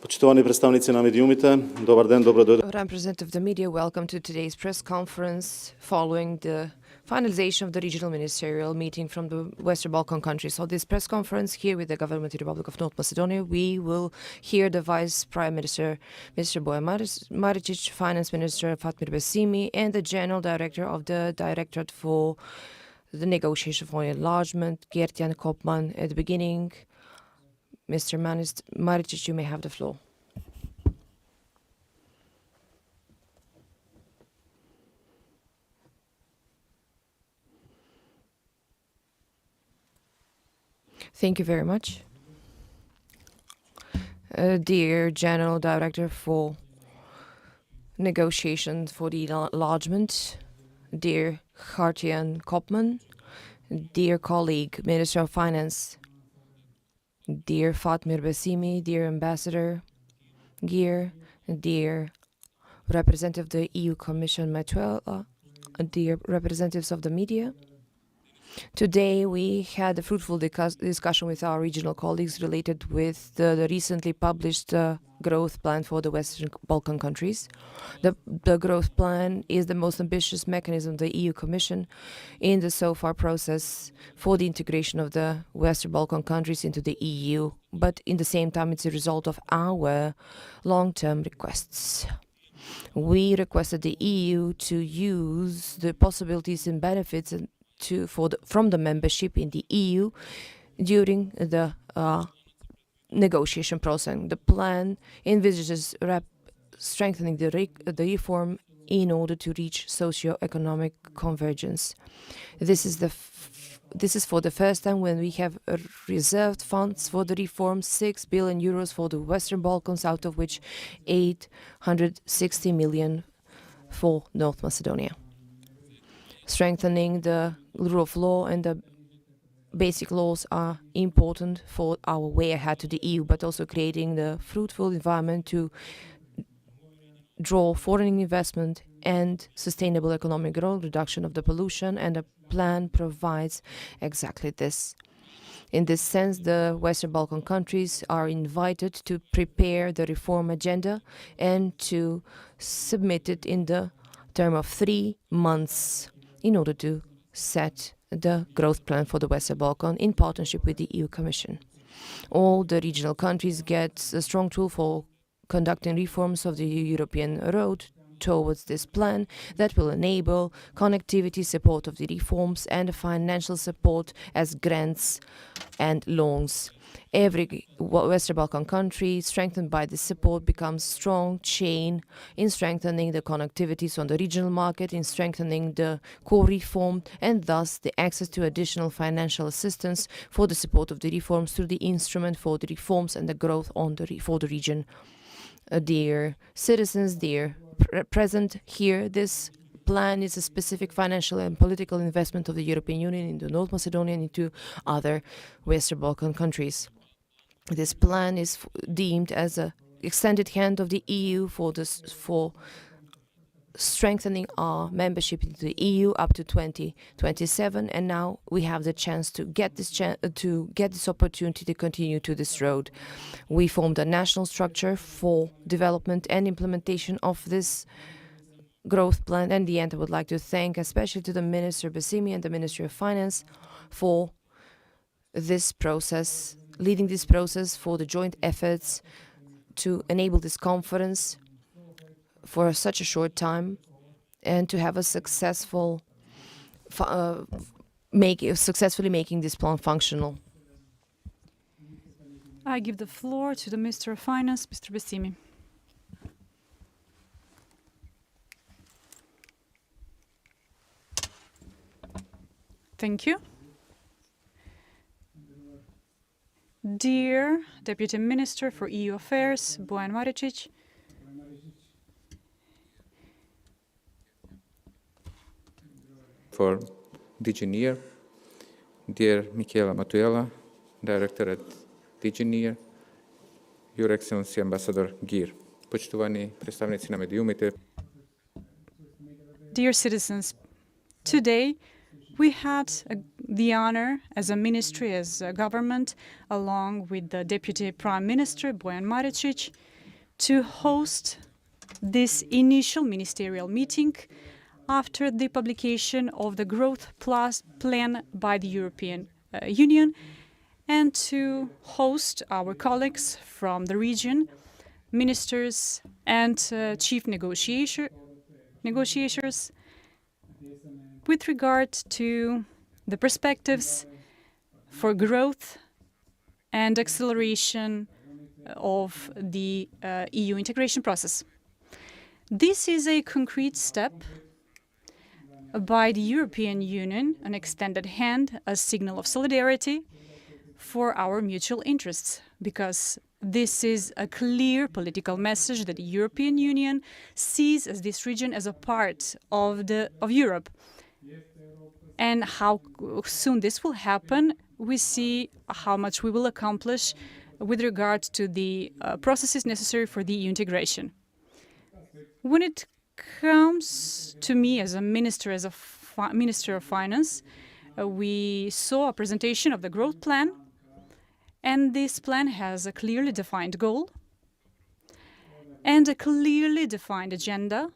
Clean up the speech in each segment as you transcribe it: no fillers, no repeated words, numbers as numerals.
Почитувани представници на медиумите, добар ден, добро дојде. Representative of the media, welcome to today's press conference following the finalization of the Regional Ministerial Meeting from the Western Balkan countries. So this press conference here with the government of the Republic of North Macedonia, we will hear the Vice Prime Minister, Mr. Bojan Maricic, Finance Minister Fatmir Besimi, and the General Director of the Directorate for the Negotiation for Enlargement, Gert-Jan Kopman. At the beginning, Mr. Maricic, you may have the floor. Thank you very much. Dear General Director for Negotiations for the Enlargement, dear Gert-Jan Kopman, dear colleague, Minister of Finance, dear Fatmir Besimi, dear Ambassador Geer, dear Representative of the EU Commission Matuela, dear representatives of the media. Today we had a fruitful discussion with our regional colleagues related with the recently published growth plan for the Western Balkan countries. The growth plan is the most ambitious mechanism of the EU Commission in the so far process for the integration of the Western Balkan countries into the EU, but in the same time it's a result of our long-term requests. We requested the EU to use the possibilities and benefits from the membership in the EU during the negotiation process. The plan envisages strengthening the reform in order to reach socio-economic convergence. This is for the first time when we have reserved funds for the reform, 6 billion euros for the Western Balkans, out of which 860 million for North Macedonia. Strengthening the rule of law and the basic laws are important for our way ahead to the EU, but also creating the fruitful environment to draw foreign investment and sustainable economic growth, reduction of the pollution, and the plan provides exactly this. In this sense, the Western Balkan countries are invited to prepare the reform agenda and to submit it in the term of 3 months in order to set the growth plan for the Western Balkan in partnership with the EU Commission. All the regional countries get a strong tool for conducting reforms of the European road towards this plan that will enable connectivity, support of the reforms, and financial support as grants and loans. Every Western Balkan country, strengthened by this support, becomes a strong chain in strengthening the connectivities on the regional market, in strengthening the core reform, and thus the access to additional financial assistance for the support of the reforms through the instrument for the reforms and the growth for the region. Dear citizens, dear present here, this plan is a specific financial and political investment of the European Union into North Macedonia and into other Western Balkan countries. This plan is deemed as an extended hand of the EU for strengthening our membership into the EU up to 2027, and now we have the chance to get this opportunity to continue to this road. We formed a national structure for development and implementation of this growth plan. And in the end, I would like to thank especially to the Minister Besimi and the Ministry of Finance for this process, leading this process, for the joint efforts to enable this conference for such a short time and to have a successfully making this plan functional. I give the floor to the Minister of Finance, Mr. Besimi. Thank you. Dear Deputy Minister for EU Affairs, Bojan Maricic, for DG NIR, dear Michaela Matuela, Director at DG NIR, Your Excellency Ambassador Geer, почитувани представници на медиумите. Dear citizens, today We had the honor as a ministry, as a government, along with the Deputy Prime Minister, Bojan Maricic, to host this initial ministerial meeting after the publication of the Growth Plus plan by the European Union, and to host our colleagues from the region, ministers and chief negotiators with regard to the perspectives for growth and acceleration of the EU integration process. This is a concrete step by the European Union, an extended hand, a signal of solidarity for our mutual interests, because this is a clear political message that the European Union sees as this region as a part of Europe. And how soon this will happen, we see how much we will accomplish with regard to the processes necessary for the EU integration. When it comes to me as a minister, as a Minister of Finance, we saw a presentation of the growth plan, and this plan has a clearly defined goal and a clearly defined agenda,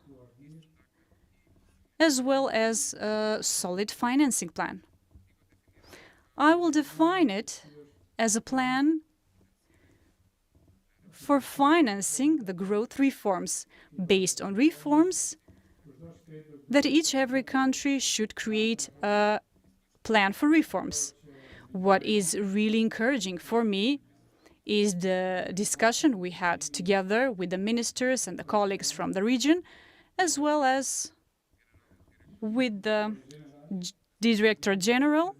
as well as a solid financing plan. I will define it as a plan for financing the growth reforms, based on reforms that every country should create a plan for reforms. What is really encouraging for me is the discussion we had together with the ministers and the colleagues from the region, as well as with the Director General.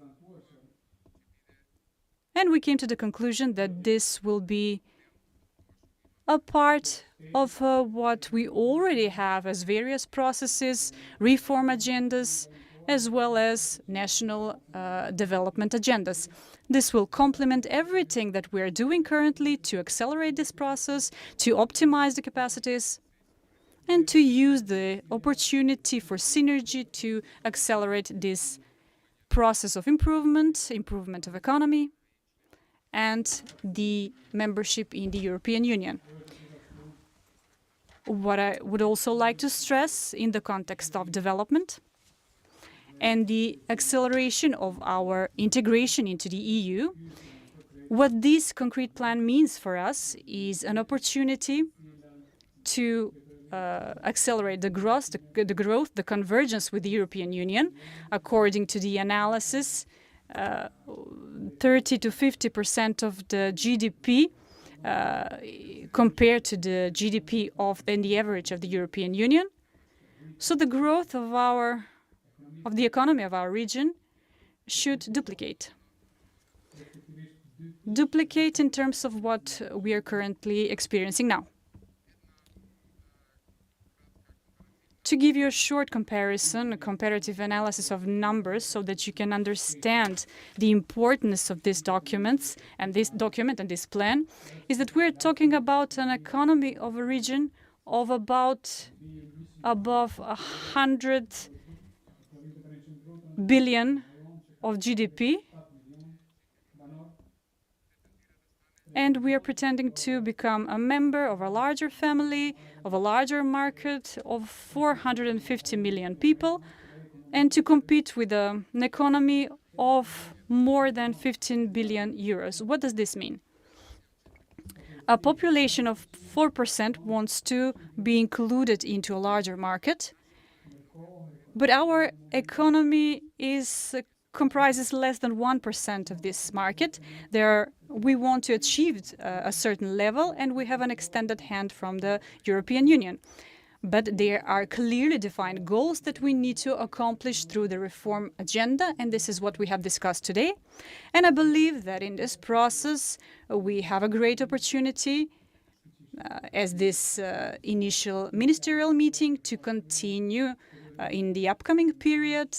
And we came to the conclusion that this will be a part of what we already have as various processes, reform agendas, as well as national development agendas. This will complement everything that we are doing currently to accelerate this process, to optimize the capacities, and to use the opportunity for synergy to accelerate this process of improvement of economy, and the membership in the European Union. What I would also like to stress in the context of development and the acceleration of our integration into the EU, what this concrete plan means for us is an opportunity to accelerate the growth, the convergence with the European Union. According to the analysis, 30 to 50% of the GDP compared to the GDP and the average of the European Union. So the growth of the economy of our region should duplicate. Duplicate in terms of what we are currently experiencing now. To give you a short comparison, a comparative analysis of numbers, so that you can understand the importance of these documents and this document and this plan, is that we're talking about an economy of a region of above 100 billion of GDP, and we are pretending to become a member of a larger family, of a larger market of 450 million people, and to compete with an economy of more than 15 billion euros. What does this mean? A population of 4% wants to be included into a larger market, but our economy comprises less than 1% of this market. We want to achieve a certain level, and we have an extended hand from the European Union. But there are clearly defined goals that we need to accomplish through the reform agenda, and this is what we have discussed today. And I believe that in this process, we have a great opportunity as this initial ministerial meeting to continue in the upcoming period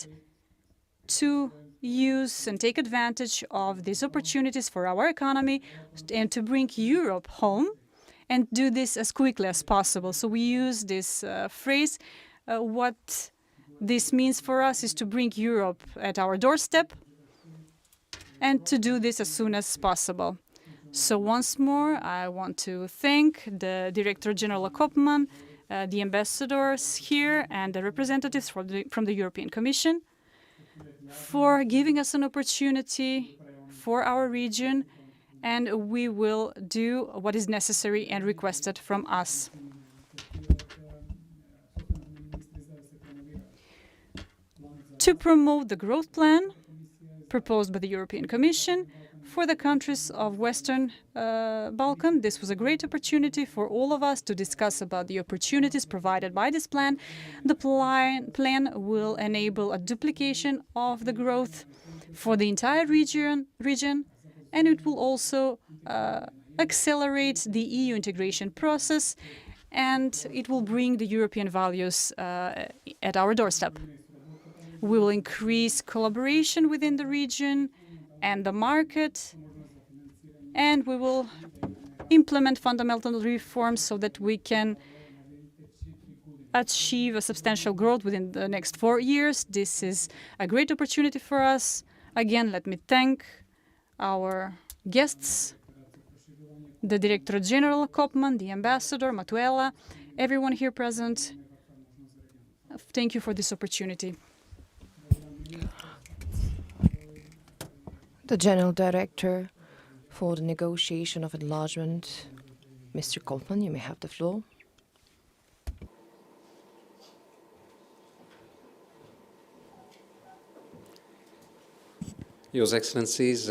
to use and take advantage of these opportunities for our economy and to bring Europe home, and do this as quickly as possible. So we use this phrase, what this means for us is to bring Europe at our doorstep and to do this as soon as possible. So once more, I want to thank the Director General Koopman, the ambassadors here, and the representatives from the European Commission for giving us an opportunity for our region, and we will do what is necessary and requested from us. To promote the growth plan proposed by the European Commission for the countries of Western Balkan, this was a great opportunity for all of us to discuss about the opportunities provided by this plan. The plan will enable a duplication of the growth for the entire region, and it will also accelerate the EU integration process, and it will bring the European values at our doorstep. We will increase collaboration within the region and the market, and we will implement fundamental reforms so that we can achieve a substantial growth within the next 4 years. This is a great opportunity for us. Again, let me thank our guests, the Director General Koopman, the Ambassador Matuela, everyone here present. Thank you for this opportunity. The General Director for the negotiation of enlargement, Mr. Koopman, you may have the floor. Your Excellencies,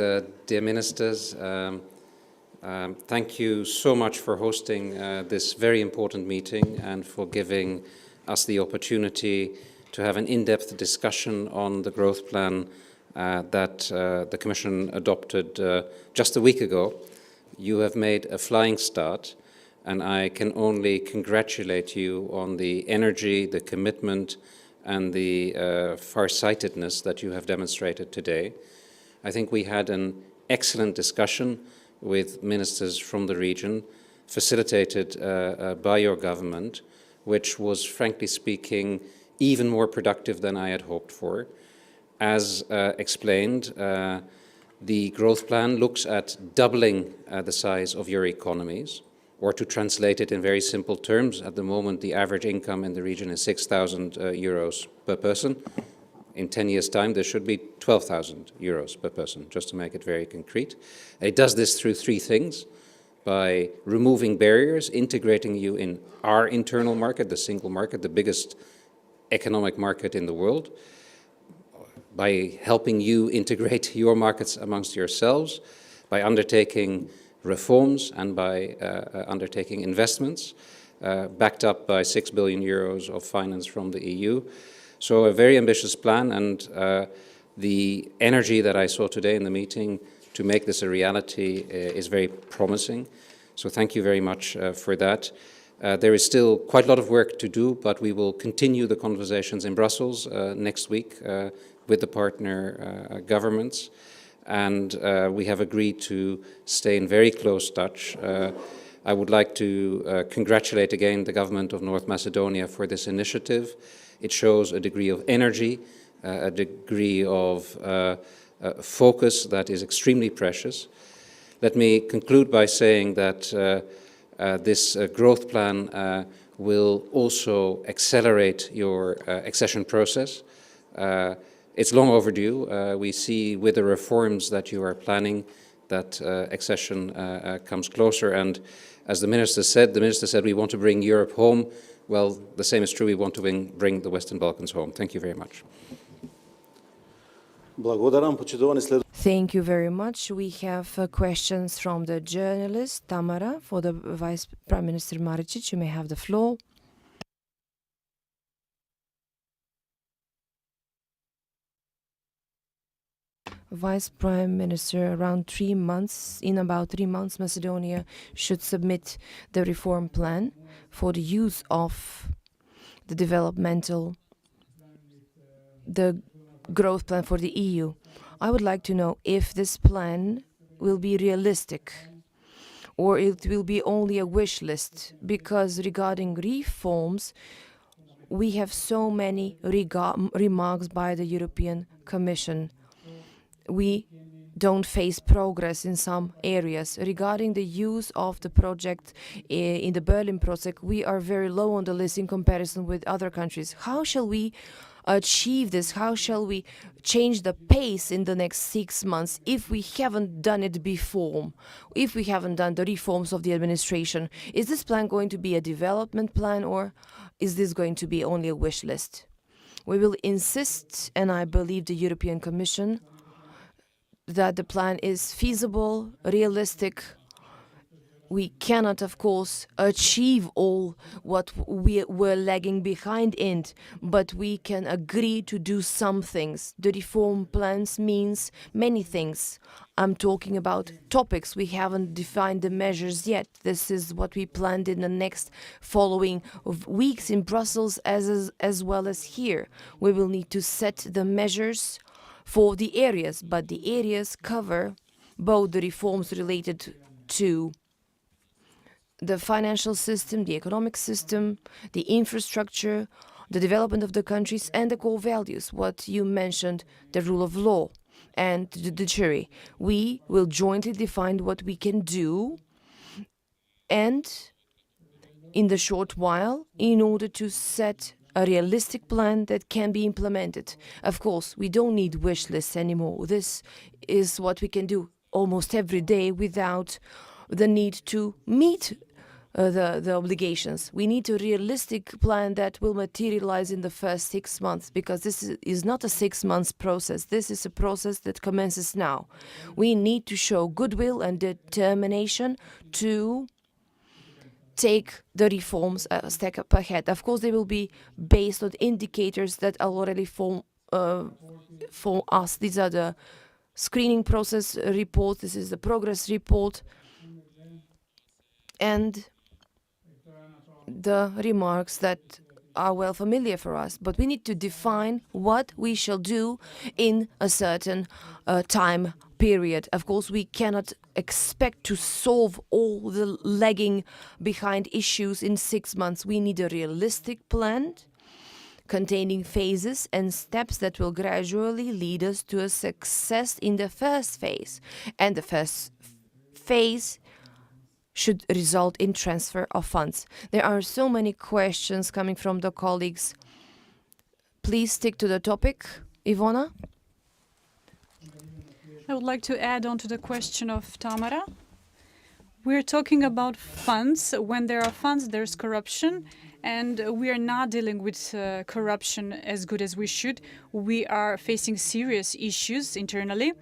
dear Ministers, thank you so much for hosting this very important meeting and for giving us the opportunity to have an in-depth discussion on the growth plan that the Commission adopted just a week ago. You have made a flying start, and I can only congratulate you on the energy, the commitment, and the far-sightedness that you have demonstrated today. I think we had an excellent discussion with ministers from the region, facilitated by your government, which was, frankly speaking, even more productive than I had hoped for. As explained, the growth plan looks at doubling the size of your economies, or to translate it in very simple terms, at the moment the average income in the region is 6,000 euros per person. In 10 years' time, there should be 12,000 euros per person, just to make it very concrete. It does this through 3 things: by removing barriers, integrating you in our internal market, the single market, the biggest economic market in the world, by helping you integrate your markets amongst yourselves, by undertaking reforms and by undertaking investments, backed up by 6 billion euros of finance from the EU. So a very ambitious plan, and the energy that I saw today in the meeting to make this a reality is very promising. So thank you very much for that. There is still quite a lot of work to do, but we will continue the conversations in Brussels next week with the partner governments, and we have agreed to stay in very close touch. I would like to congratulate again the government of North Macedonia for this initiative. It shows a degree of energy, a degree of focus that is extremely precious. Let me conclude by saying that this growth plan will also accelerate your accession process. It's long overdue. We see with the reforms that you are planning that accession comes closer, and as the Minister said we want to bring Europe home. Well, the same is true. We want to bring the Western Balkans home. Thank you very much. Thank you very much. We have questions from the journalist Tamara for the Vice Prime Minister Maricic. You may have the floor. Vice Prime Minister, in about 3 months, Macedonia should submit the reform plan for the use of the growth plan for the EU. I would like to know if this plan will be realistic or it will be only a wish list, because regarding reforms, we have so many remarks by the European Commission. We don't face progress in some areas. Regarding the use of the project in the Berlin project, we are very low on the list in comparison with other countries. How shall we achieve this? How shall we change the pace in the next 6 months if we haven't done it before, if we haven't done the reforms of the administration? Is this plan going to be a development plan, or is this going to be only a wish list? We will insist, and I believe the European Commission, that the plan is feasible, realistic. We cannot, of course, achieve all what we were lagging behind in, but we can agree to do some things. The reform plans means many things. I'm talking about topics. We haven't defined the measures yet. This is what we planned in the next following weeks in Brussels as well as here. We will need to set the measures for the areas, but the areas cover both the reforms related to the financial system, the economic system, the infrastructure, the development of the countries, and the core values, what you mentioned, the rule of law and the judiciary. We will jointly define what we can do, and in the short while, in order to set a realistic plan that can be implemented. Of course, we don't need wish lists anymore. This is what we can do almost every day without the need to meet the obligations. We need a realistic plan that will materialize in the first 6 months, because this is not a 6 months process. This is a process that commences now. We need to show goodwill and determination to take the reforms a step up ahead. Of course, they will be based on indicators that are already for us. These are the screening process report. This is the progress report, and the remarks that are well familiar for us. But we need to define what we shall do in a certain time period. Of course, we cannot expect to solve all the lagging behind issues in 6 months. We need a realistic plan containing phases and steps that will gradually lead us to a success in the first phase. And the first phase should result in transfer of funds. There are so many questions coming from the colleagues. Please stick to the topic. Ivona? I would like to add on to the question of Tamara. We're talking about funds. When there are funds, there's corruption, and we are not dealing with corruption as good as we should. We are facing serious issues internally.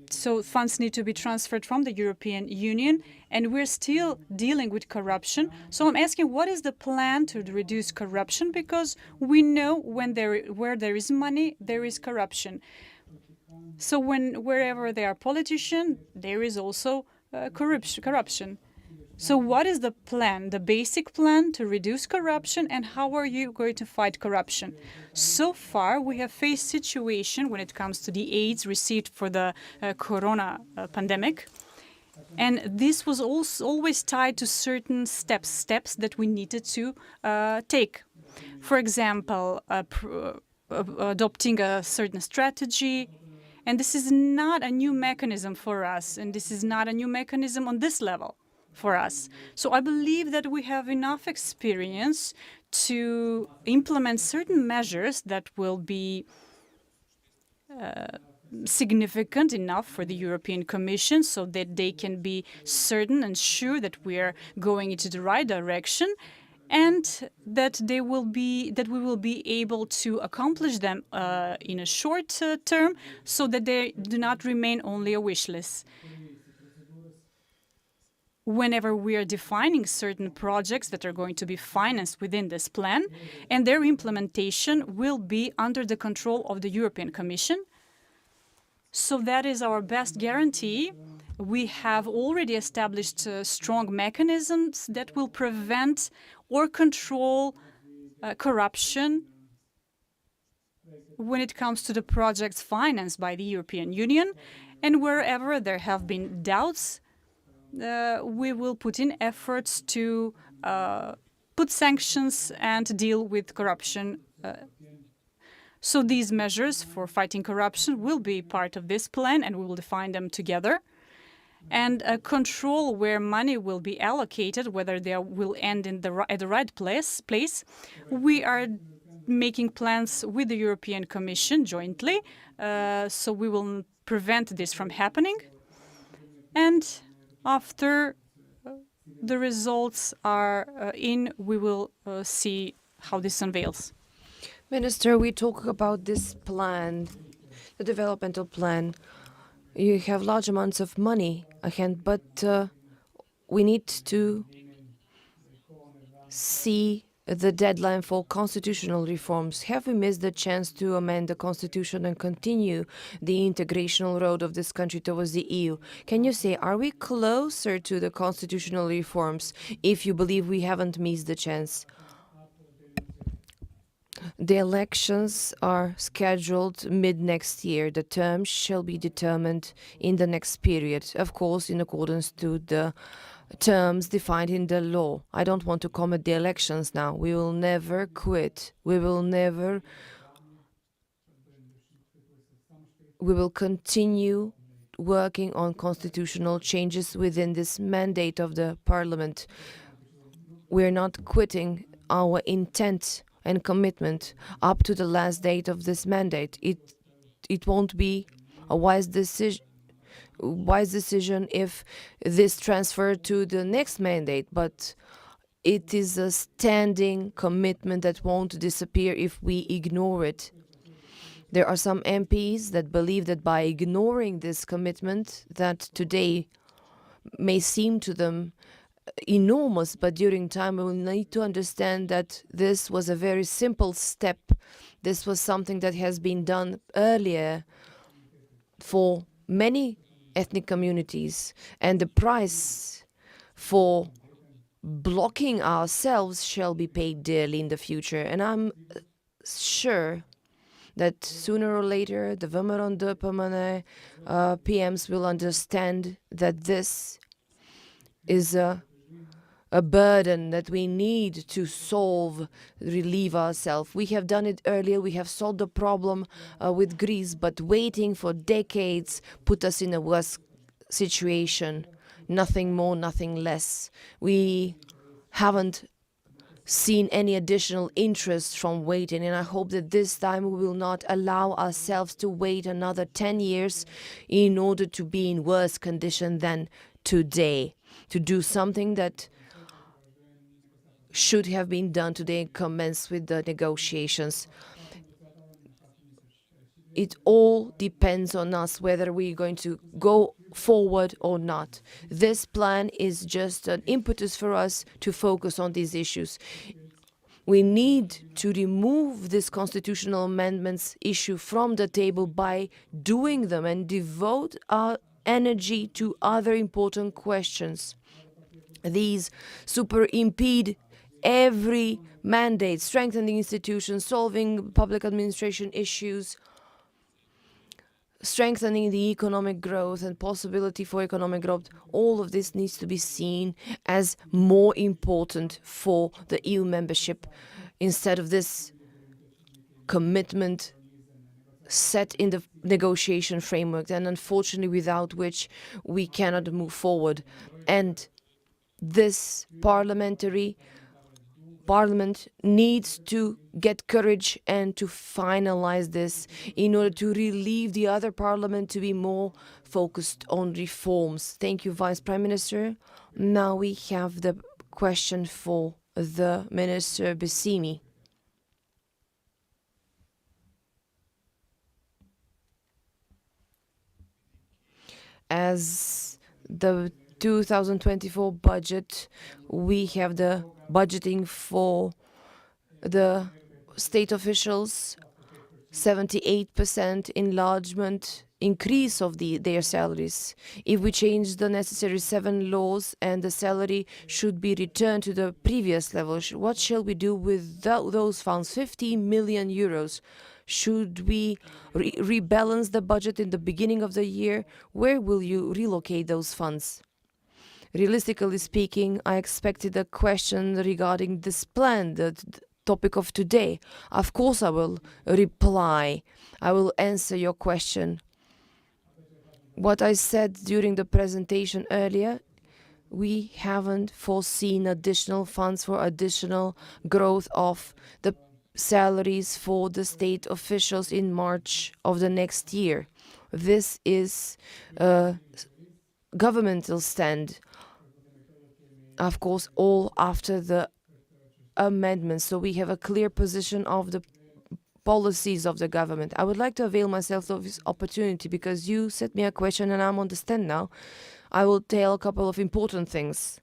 So funds need to be transferred from the European Union, and we're still dealing with corruption. So I'm asking, what is the plan to reduce corruption? Because we know where there is money, there is corruption. So wherever there are politicians, there is also corruption. So what is the plan, the basic plan to reduce corruption, and how are you going to fight corruption? So far, we have faced situation when it comes to the aids received for the corona pandemic. And this was always tied to certain steps that we needed to take. For example, adopting a certain strategy. And this is not a new mechanism for us, and this is not a new mechanism on this level for us. So I believe that we have enough experience to implement certain measures that will be significant enough for the European Commission so that they can be certain and sure that we are going into the right direction, and that we will be able to accomplish them in a short term, so that they do not remain only a wish list. Whenever we are defining certain projects that are going to be financed within this plan, and their implementation will be under the control of the European Commission. So that is our best guarantee. We have already established strong mechanisms that will prevent or control corruption when it comes to the projects financed by the European Union. And wherever there have been doubts, we will put in efforts to put sanctions and deal with corruption. So these measures for fighting corruption will be part of this plan, and we will define them together. And control where money will be allocated, whether they will end in at the right place. We are making plans with the European Commission jointly, so we will prevent this from happening. And after the results are in, we will see how this unveils. Minister, we talk about this plan, the developmental plan. You have large amounts of money ahead, but we need to see the deadline for constitutional reforms. Have we missed the chance to amend the constitution and continue the integrational road of this country towards the EU? Can you say, are we closer to the constitutional reforms if you believe we haven't missed the chance? The elections are scheduled mid-next year. The terms shall be determined in the next period, of course, in accordance to the terms defined in the law. I don't want to comment the elections now. We will never quit. We will continue working on constitutional changes within this mandate of the Parliament. We're not quitting our intent and commitment up to the last date of this mandate. It won't be a wise decision if this transferred to the next mandate, but it is a standing commitment that won't disappear if we ignore it. There are some MPs that believe that by ignoring this commitment that today may seem to them enormous, but during time we will need to understand that this was a very simple step. This was something that has been done earlier for many ethnic communities, and the price for blocking ourselves shall be paid dearly in the future. And I'm sure that sooner or later the Vămăron PMs will understand that this is a burden that we need to solve, relieve ourselves. We have done it earlier, we have solved the problem with Greece, but waiting for decades put us in a worse situation. Nothing more, nothing less. We haven't seen any additional interest from waiting, and I hope that this time we will not allow ourselves to wait another 10 years in order to be in worse condition than today, to do something that should have been done today and commence with the negotiations. It all depends on us whether we're going to go forward or not. This plan is just an impetus for us to focus on these issues. We need to remove this constitutional amendments issue from the table by doing them and devote our energy to other important questions. These impede every mandate, strengthening institutions, solving public administration issues, strengthening the economic growth and possibility for economic growth. All of this needs to be seen as more important for the EU membership instead of this commitment set in the negotiation framework, and unfortunately without which we cannot move forward. And this Parliament needs to get courage and to finalize this in order to relieve the other Parliament to be more focused on reforms. Thank you, Vice Prime Minister. Now we have the question for the Minister Bissimi. As the 2024 budget, we have the budgeting for the state officials, 78% enlargement increase of their salaries. If we change the necessary 7 laws and the salary should be returned to the previous level, what shall we do with those funds? 50 million euros. Should we rebalance the budget in the beginning of the year? Where will you relocate those funds? Realistically speaking, I expected a question regarding this plan, the topic of today. Of course, I will reply. I will answer your question. What I said during the presentation earlier, we haven't foreseen additional funds for additional growth of the salaries for the state officials in March of the next year. This is a governmental stand. Of course, all after the amendments, so we have a clear position of the policies of the government. I would like to avail myself of this opportunity because you set me a question and I'm on the stand now. I will tell a couple of important things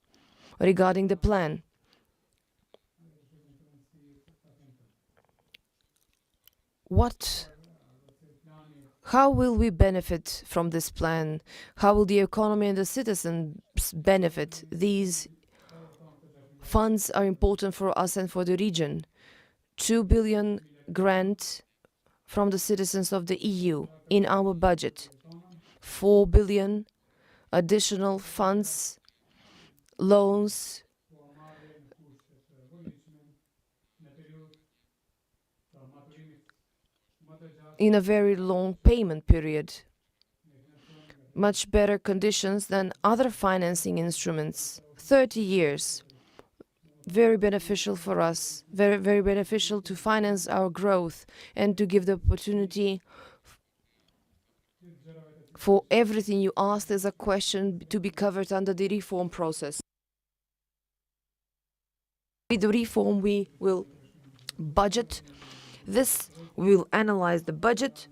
regarding the plan. How will we benefit from this plan? How will the economy and the citizens benefit? These funds are important for us and for the region. 2 billion grant from the citizens of the EU in our budget. 4 billion additional funds, loans, in a very long payment period. Much better conditions than other financing instruments. 30 years. Very beneficial for us. Very, very beneficial to finance our growth and to give the opportunity for everything you asked as a question to be covered under the reform process. With the reform, we will budget this. We will analyze the budget.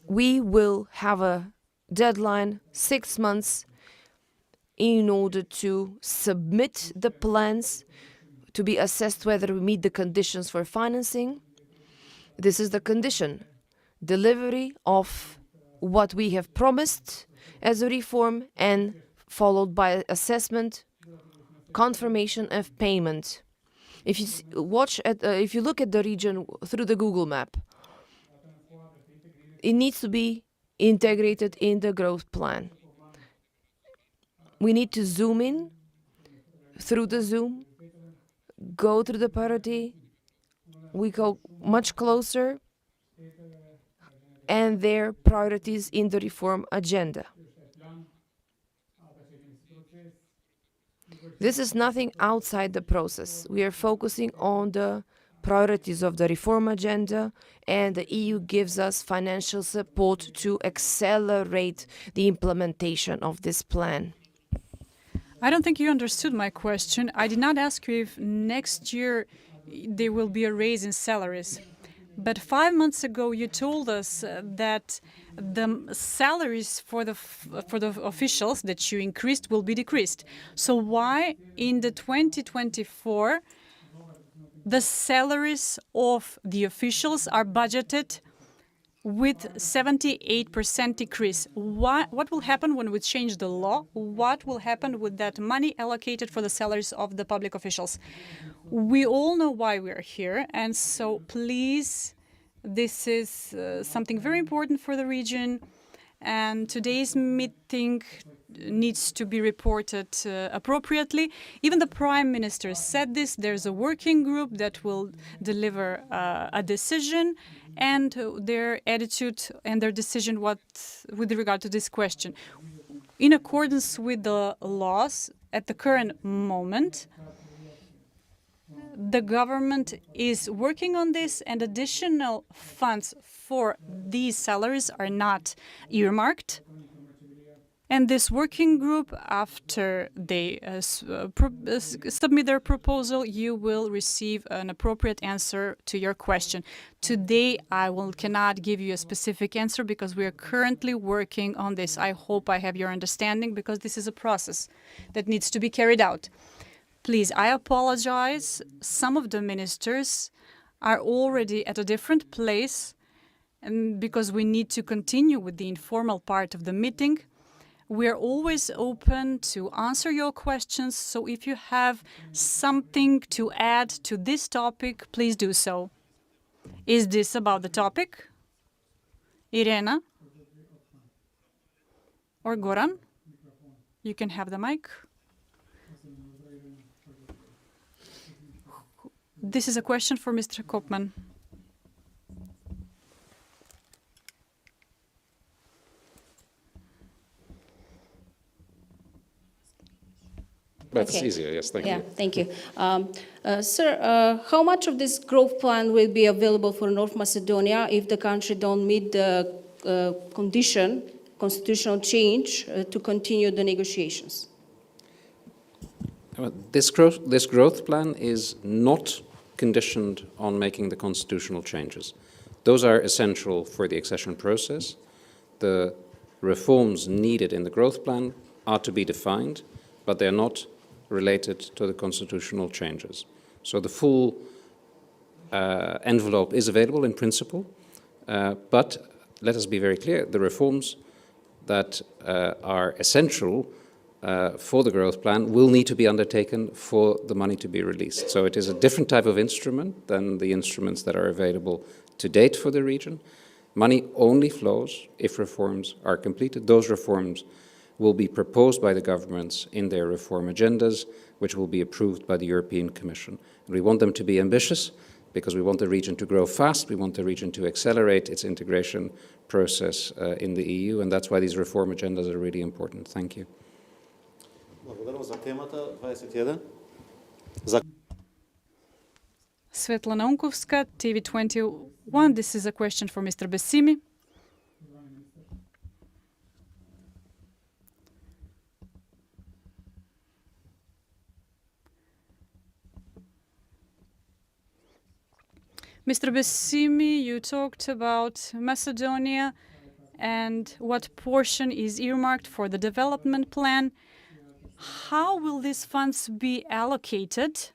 We will have a deadline, 6 months, in order to submit the plans to be assessed whether we meet the conditions for financing. This is the condition. Delivery of what we have promised as a reform and followed by assessment, confirmation of payment. If you look at the region through the Google map, it needs to be integrated in the growth plan. We need to zoom in through the zoom, go through the parity, we go much closer, and their priorities in the reform agenda. This is nothing outside the process. We are focusing on the priorities of the reform agenda, and the EU gives us financial support to accelerate the implementation of this plan. I don't think you understood my question. I did not ask you if next year there will be a raise in salaries. But 5 months ago, you told us that the salaries for the officials that you increased will be decreased. So why in the 2024 the salaries of the officials are budgeted with 78% decrease? What will happen when we change the law? What will happen with that money allocated for the salaries of the public officials? We all know why we are here, and so please, this is something very important for the region, and today's meeting needs to be reported appropriately. Even the Prime Minister said this. There's a working group that will deliver a decision, and their attitude and their decision with regard to this question. In accordance with the laws, at the current moment, the government is working on this, and additional funds for these salaries are not earmarked. And this working group, after they submit their proposal, you will receive an appropriate answer to your question. Today, I cannot give you a specific answer because we are currently working on this. I hope I have your understanding, because this is a process that needs to be carried out. Please, I apologize. Some of the ministers are already at a different place, and because we need to continue with the informal part of the meeting. We are always open to answer your questions, so if you have something to add to this topic, please do so. Is this about the topic? Irena? or Goran. You can have the mic. This is a question for Mr. Kopman. That's easier, yes, thank you. Thank you. Sir, how much of this growth plan will be available for North Macedonia if the country don't meet the constitutional change to continue the negotiations? This growth plan is not conditioned on making the constitutional changes. Those are essential for the accession process. The reforms needed in the growth plan are to be defined, but they're not related to the constitutional changes. So the full envelope is available in principle, but let us be very clear, the reforms that are essential for the growth plan will need to be undertaken for the money to be released. So it is a different type of instrument than the instruments that are available to date for the region. Money only flows if reforms are completed. Those reforms will be proposed by the governments in their reform agendas, which will be approved by the European Commission. And we want them to be ambitious because we want the region to grow fast, we want the region to accelerate its integration process in the EU, and that's why these reform agendas are really important. Thank you. Благодарам за темата 21. Svetlana Unkovska, TV21. This is a question for Mr. Besimi. Mr. Besimi, you talked about Macedonia and what portion is earmarked for the development plan. How will these funds be allocated?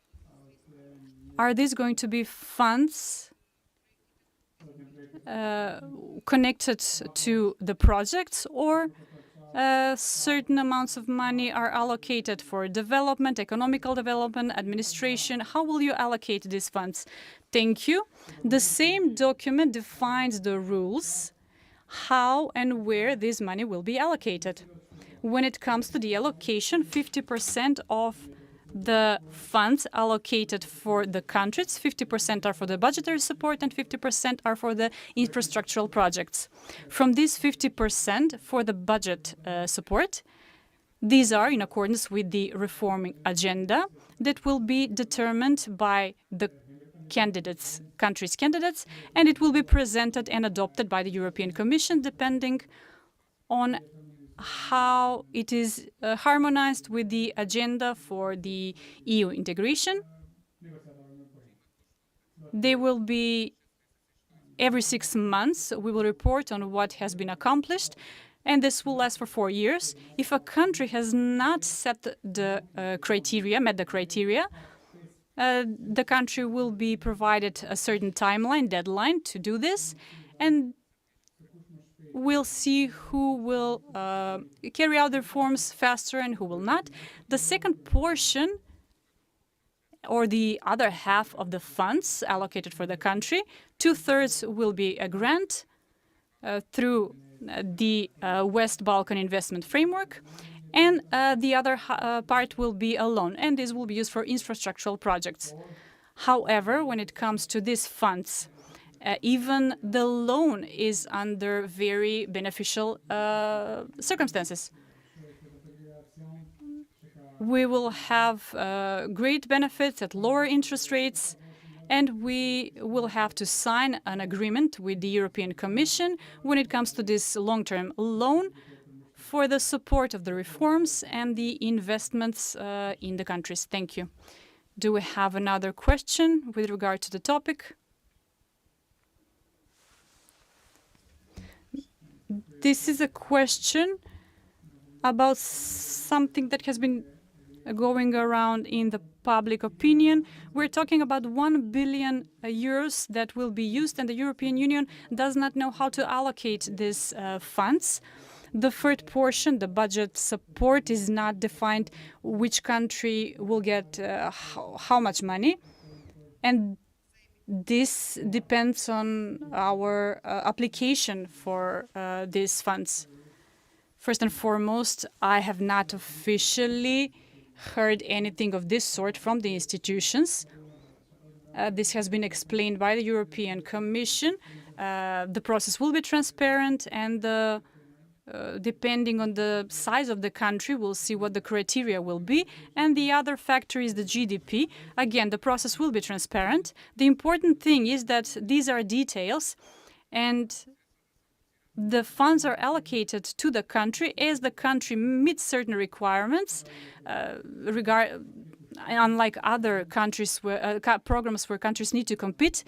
Are these going to be funds connected to the projects, or certain amounts of money are allocated for development, economical development, administration? How will you allocate these funds? Thank you. The same document defines the rules, how and where this money will be allocated. When it comes to the allocation, 50% of the funds allocated for the countries, 50% are for the budgetary support and 50% are for the infrastructural projects. From these 50% for the budget support, these are in accordance with the reforming agenda that will be determined by the countries' candidates, and it will be presented and adopted by the European Commission depending on how it is harmonized with the agenda for the EU integration. They will be every 6 months. We will report on what has been accomplished, and this will last for 4 years. If a country has not set the criteria, met the criteria, the country will be provided a certain timeline, deadline to do this, and we'll see who will carry out the reforms faster and who will not. The second portion, or the other half of the funds allocated for the country, 2/3 will be a grant through the West Balkan Investment Framework, and the other part will be a loan, and this will be used for infrastructural projects. However, when it comes to these funds, even the loan is under very beneficial circumstances. We will have great benefits at lower interest rates, and we will have to sign an agreement with the European Commission when it comes to this long-term loan for the support of the reforms and the investments in the countries. Thank you. Do we have another question with regard to the topic? This is a question about something that has been going around in the public opinion. We're talking about 1 billion euros that will be used, and the European Union does not know how to allocate these funds. The third portion, the budget support, is not defined which country will get how much money, and this depends on our application for these funds. First and foremost, I have not officially heard anything of this sort from the institutions. This has been explained by the European Commission. The process will be transparent, and depending on the size of the country, we'll see what the criteria will be. And the other factor is the GDP. Again, the process will be transparent. The important thing is that these are details, and the funds are allocated to the country as the country meets certain requirements, unlike other countries where programs where countries need to compete.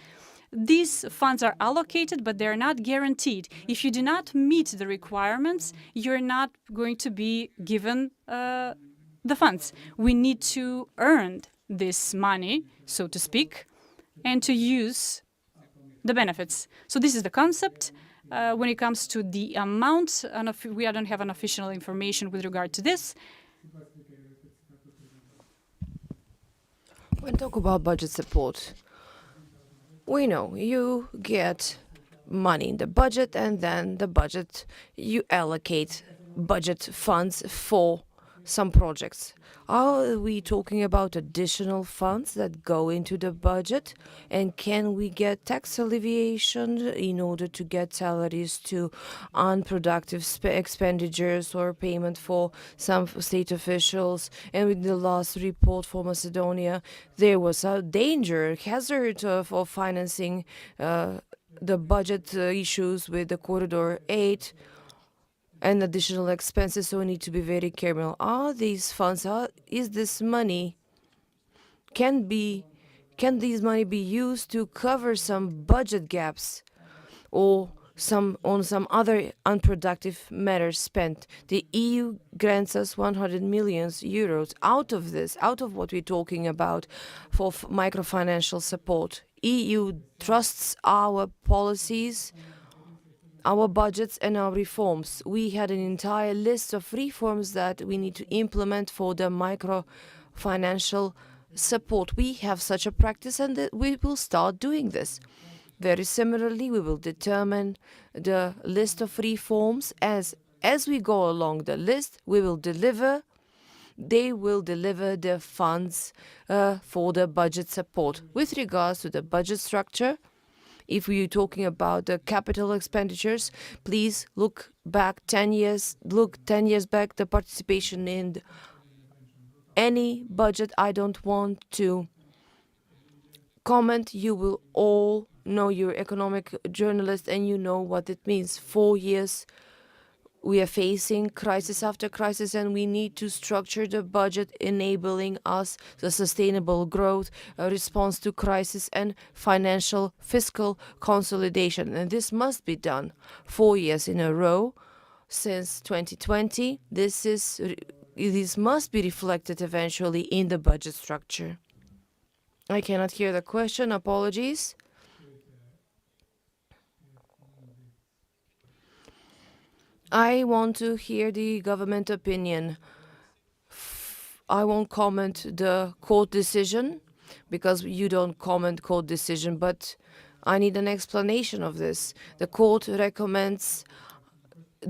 These funds are allocated, but they're not guaranteed. If you do not meet the requirements, you're not going to be given the funds. We need to earn this money, so to speak, and to use the benefits. So this is the concept. When it comes to the amount, we don't have an official information with regard to this. When talk about budget support, we know you get money in the budget, and then the budget, you allocate budget funds for some projects. Are we talking about additional funds that go into the budget? And can we get tax alleviation in order to get salaries to unproductive expenditures or payment for some state officials? And with the last report for Macedonia, there was a hazard of financing the budget issues with the Corridor 8 and additional expenses, so we need to be very careful. Are these funds, is this money, can these money be used to cover some budget gaps or on some other unproductive matters spent? The EU grants us 100 million euros out of this, out of what we're talking about for microfinancial support. EU trusts our policies, our budgets and our reforms. We had an entire list of reforms that we need to implement for the micro-financial support. We have such a practice, and we will start doing this. Very similarly, we will determine the list of reforms. As we go along the list, they will deliver the funds for the budget support. With regards to the budget structure, if we're talking about the capital expenditures, please look back 10 years, back, the participation in any budget. I don't want to comment. You will all know, you're economic journalists, and you know what it means. 4 years, we are facing crisis after crisis, and we need to structure the budget enabling us the sustainable growth, a response to crisis, and financial fiscal consolidation. And this must be done 4 years in a row since 2020. This must be reflected eventually in the budget structure. I cannot hear the question. Apologies. I want to hear the government opinion. I won't comment the court decision because you don't comment court decision, but I need an explanation of this. The court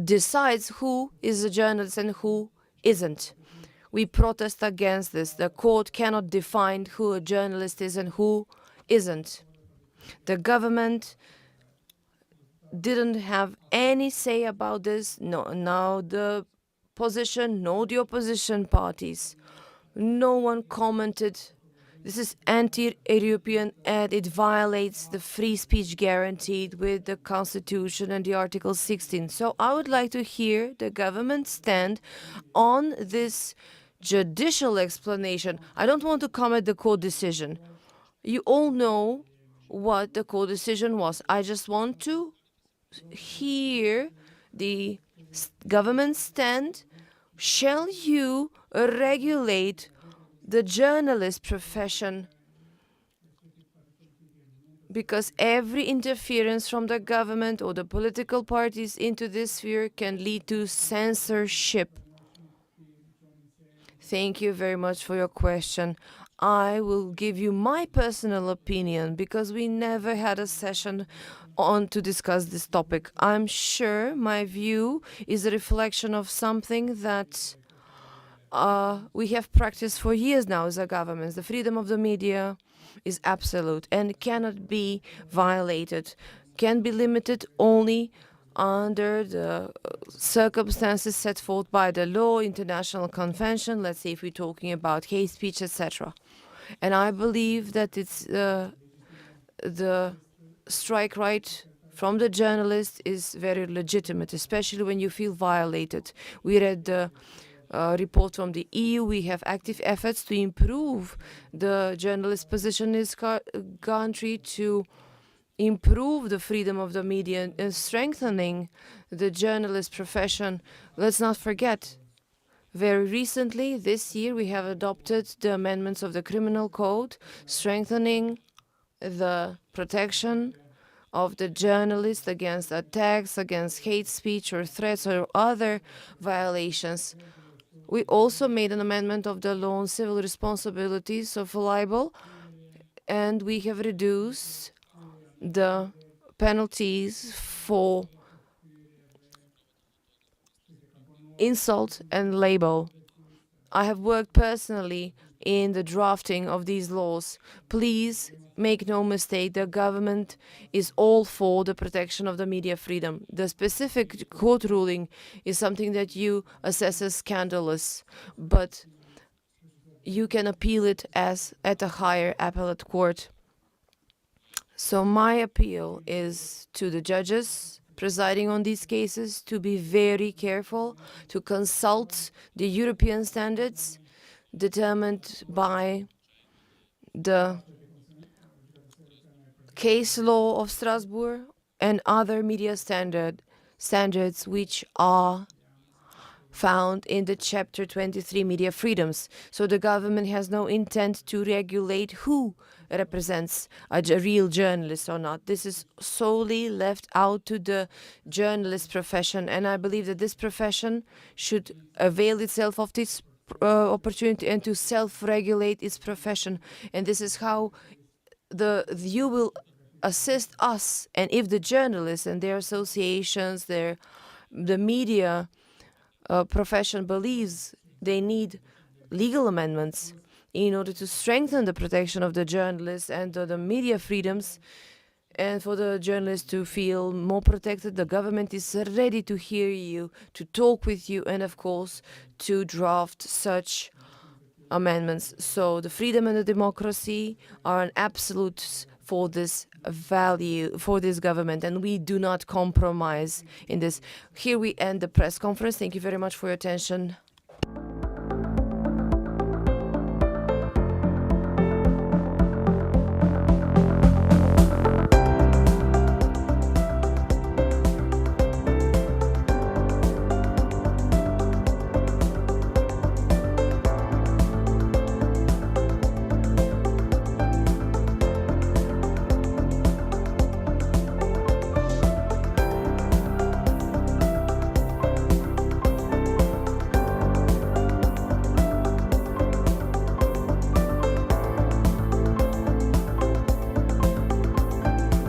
decides who is a journalist and who isn't. We protest against this. The court cannot define who a journalist is and who isn't. The government didn't have any say about this. Now the position, no the opposition parties. No one commented. This is anti-European and it violates the free speech guaranteed with the Constitution and the Article 16. So I would like to hear the government stand on this judicial explanation. I don't want to comment the court decision. You all know what the court decision was. I just want to hear the government stand. Shall you regulate the journalist profession? Because every interference from the government or the political parties into this sphere can lead to censorship. Thank you very much for your question. I will give you my personal opinion because we never had a session on to discuss this topic. I'm sure my view is a reflection of something that we have practiced for years now as a government. The freedom of the media is absolute and cannot be violated, can be limited only under the circumstances set forth by the law, international convention, let's say if we're talking about hate speech, etc. And I believe that it's the strike right from the journalist is very legitimate, especially when you feel violated. We read the report from the EU. We have active efforts to improve the journalist position in this country, to improve the freedom of the media and strengthening the journalist profession. Let's not forget, very recently, this year, we have adopted the amendments of the Criminal Code, strengthening the protection of the journalist against attacks, against hate speech or threats or other violations. We also made an amendment of the law on civil responsibilities of libel, and we have reduced the penalties for insult and label. I have worked personally in the drafting of these laws. Please make no mistake, the government is all for the protection of the media freedom. The specific court ruling is something that you assess as scandalous, but you can appeal it as at a higher appellate court. So my appeal is to the judges presiding on these cases to be very careful, to consult the European standards determined by the case law of Strasbourg and other media standards which are found in the Chapter 23 Media Freedoms. So the government has no intent to regulate who represents a real journalist or not. This is solely left out to the journalist profession, and I believe that this profession should avail itself of this opportunity and to self-regulate its profession. And this is how you will assist us, and if the journalists and their associations, the media profession believes they need legal amendments in order to strengthen the protection of the journalists and the media freedoms, and for the journalists to feel more protected, the government is ready to hear you, to talk with you, and of course to draft such amendments. So the freedom and the democracy are an absolute for this value, for this government, and we do not compromise in this. Here we end the press conference. Thank you very much for your attention.